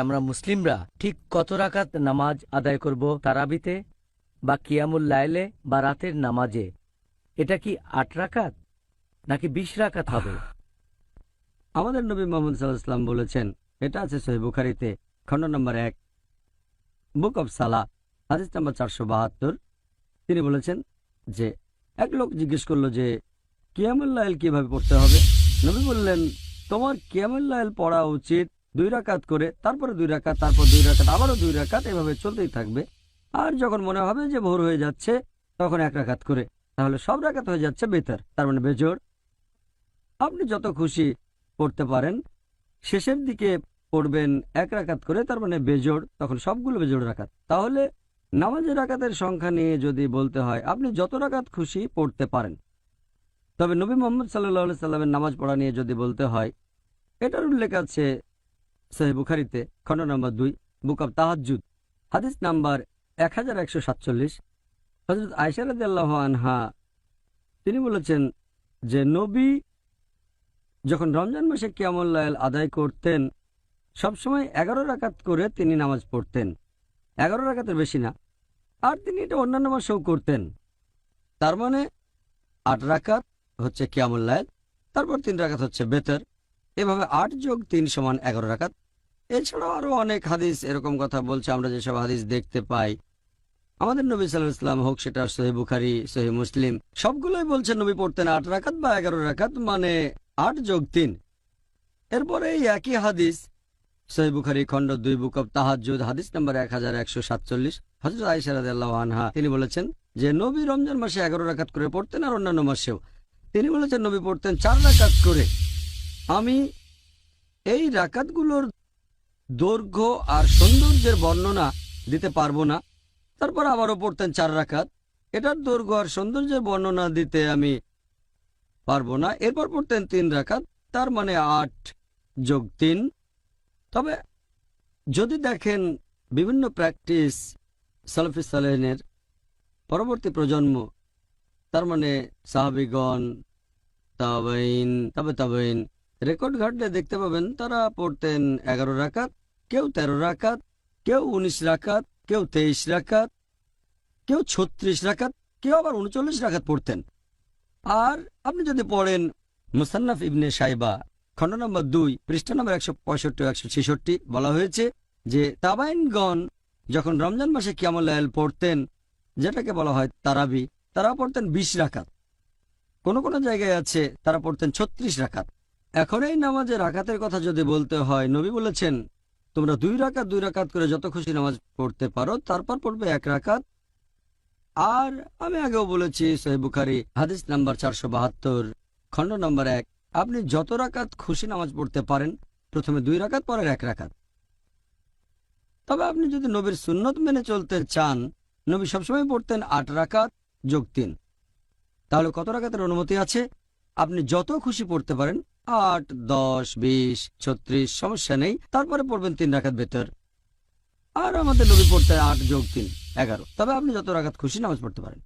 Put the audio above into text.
আমরা মুসলিমরা ঠিক কত রাকাত নামাজ আদায় করব তারাবিতে বা কিয়ামুল লাইলে বা রাতের নামাজে? এটা কি ৮ রাকাত নাকি ২০ রাকাত হবে? আমাদের নবী মুহাম্মদ সাল্লাল্লাহু আলাইহি ওয়াসাল্লাম বলেছেন, এটা আছে সহিহ বুখারীতে খণ্ড নম্বর ১ বুক অব সালাহ হাদিস নম্বর ৪৭২। তিনি বলেছেন যে এক লোক জিজ্ঞেস করলো যে কিয়ামুল লাইল কিভাবে পড়তে হবে। নবী বললেন, তোমার কিয়ামুল লাইল পড়া উচিত ২ রাকাত করে, তারপরে ২ রাকাত, তারপর ২ রাকাত, আবারও ২ রাকাত, এভাবে চলতেই থাকবে। আর যখন মনে হবে যে ভোর হয়ে যাচ্ছে তখন ১ রাকাত করে, তাহলে সব রাকাত হয়ে যাচ্ছে বেতার, তার মানে বেজোড়। আপনি যত খুশি পড়তে পারেন, শেষের দিকে পড়বেন ১ রাকাত করে, তার মানে বেজোড়, তখন সবগুলো বেজোড় রাকাত। তাহলে নামাজের রাকাতের সংখ্যা নিয়ে যদি বলতে হয়, আপনি যত রাকাত খুশি পড়তে পারেন। তবে নবী মুহাম্মদ সাল্লাল্লাহু আলাইহি সাল্লামের নামাজ পড়া নিয়ে যদি বলতে হয়, এটার উল্লেখ আছে সহিহ বুখারীতে খণ্ড নম্বর ২ বুক অব তাহাজ্জুদ হাদিস নাম্বার 1147। হযরত আয়েশা রাদিয়াল্লাহু আনহা তিনি বলেছেন যে নবী যখন রমজান মাসে কিয়ামুল লাইল আদায় করতেন, সবসময় ১১ রাকাত করে তিনি নামাজ পড়তেন, ১১ রাকাতের বেশি না। আর তিনি এটা অন্যান্য মাসেও করতেন। তার মানে ৮ রাকাত হচ্ছে কিয়ামুল লাইল, তারপর ৩ রাকাত হচ্ছে বেতর, এভাবে ৮ যোগ ৩ সমান ১১ রাকাত। এছাড়াও আরো অনেক হাদিস এরকম কথা বলছে। আমরা যেসব হাদিস দেখতে পাই, আমাদের নবী সাল্লাল্লাহু আলাইহি ওয়াসাল্লাম হোক সেটা সহিহ বুখারী, সহিহ মুসলিম, সবগুলোই বলছেন নবী পড়তেন ৮ রাকাত বা ১১ রাকাত, মানে ৮ যোগ ৩। এরপরে এই একই হাদিস সহিহ বুখারী খণ্ড ২ বুক অব তাহাজ্জুদ হাদিস নাম্বার 1147। হযরত আয়েশা রাদিয়াল্লাহু আনহা তিনি বলেছেন যে নবী রমজান মাসে ১১ রাকাত করে পড়তেন, আর অন্যান্য মাসেও তিনি বলেছেন নবী পড়তেন ৪ রাকাত করে। আমি এই রাকাতগুলোর দৈর্ঘ্য আর সৌন্দর্যের বর্ণনা দিতে পারবো না। তারপর আবারও পড়তেন ৪ রাকাত, এটার দৈর্ঘ্য আর সৌন্দর্যের বর্ণনা দিতে আমি পারবো না। এরপর পড়তেন ৩ রাকাত, তার মানে ৮ যোগ ৩। তবে যদি দেখেন বিভিন্ন প্র্যাকটিস সালাফি সালেহিনের পরবর্তী প্রজন্ম, তার মানে সাহাবীগণ, তাবেঈন, তাবেঈন, রেকর্ড ঘাটলে দেখতে পাবেন তারা পড়তেন ১১ রাকাত, কেউ ১৩ রাকাত, কেউ ১৯ রাকাত, কেউ ২৩ রাকাত, কেউ ৩৬ রাকাত, কেউ আবার ৩৯ রাকাত পড়তেন। আর আপনি যদি পড়েন মুসান্নাফ ইবনে শাইবা খণ্ড নম্বর ২ পৃষ্ঠা নম্বর ১৬৫-১৬৬, বলা হয়েছে যে তাবাইনগণ যখন রমজান মাসে কিয়ামুল লাইল পড়তেন, যেটাকে বলা হয় তারাবি, তারা পড়তেন ২০ রাকাত। কোন কোন জায়গায় আছে তারা পড়তেন ৩৬ রাকাত। এখন এই নামাজের রাকাতের কথা যদি বলতে হয়, নবী বলেছেন তোমরা ২ রাকাত ২ রাকাত করে যত খুশি নামাজ পড়তে পারো, তারপর পড়বে ১ রাকাত। আর আমি আগেও বলেছি সহিহ বুখারী হাদিস নাম্বার ৪৭২ খণ্ড নম্বর ১, আপনি যত রাকাত খুশি নামাজ পড়তে পারেন, প্রথমে ২ রাকাত, পরের ১ রাকাত। তবে আপনি যদি নবীর সুন্নত মেনে চলতে চান, নবী সবসময় পড়তেন ৮ রাকাত যোগ ৩। তাহলে কত রাকাতের অনুমতি আছে? আপনি যত খুশি পড়তে পারেন, ৮, ১০, ২০, ৩৬, সমস্যা নেই। তারপরে পড়বেন ৩ রাকাত বেতর। আর আমাদের নবী পড়তে ৮ যোগ ৩ ১১। তবে আপনি যত রাকাত খুশি নামাজ পড়তে পারেন।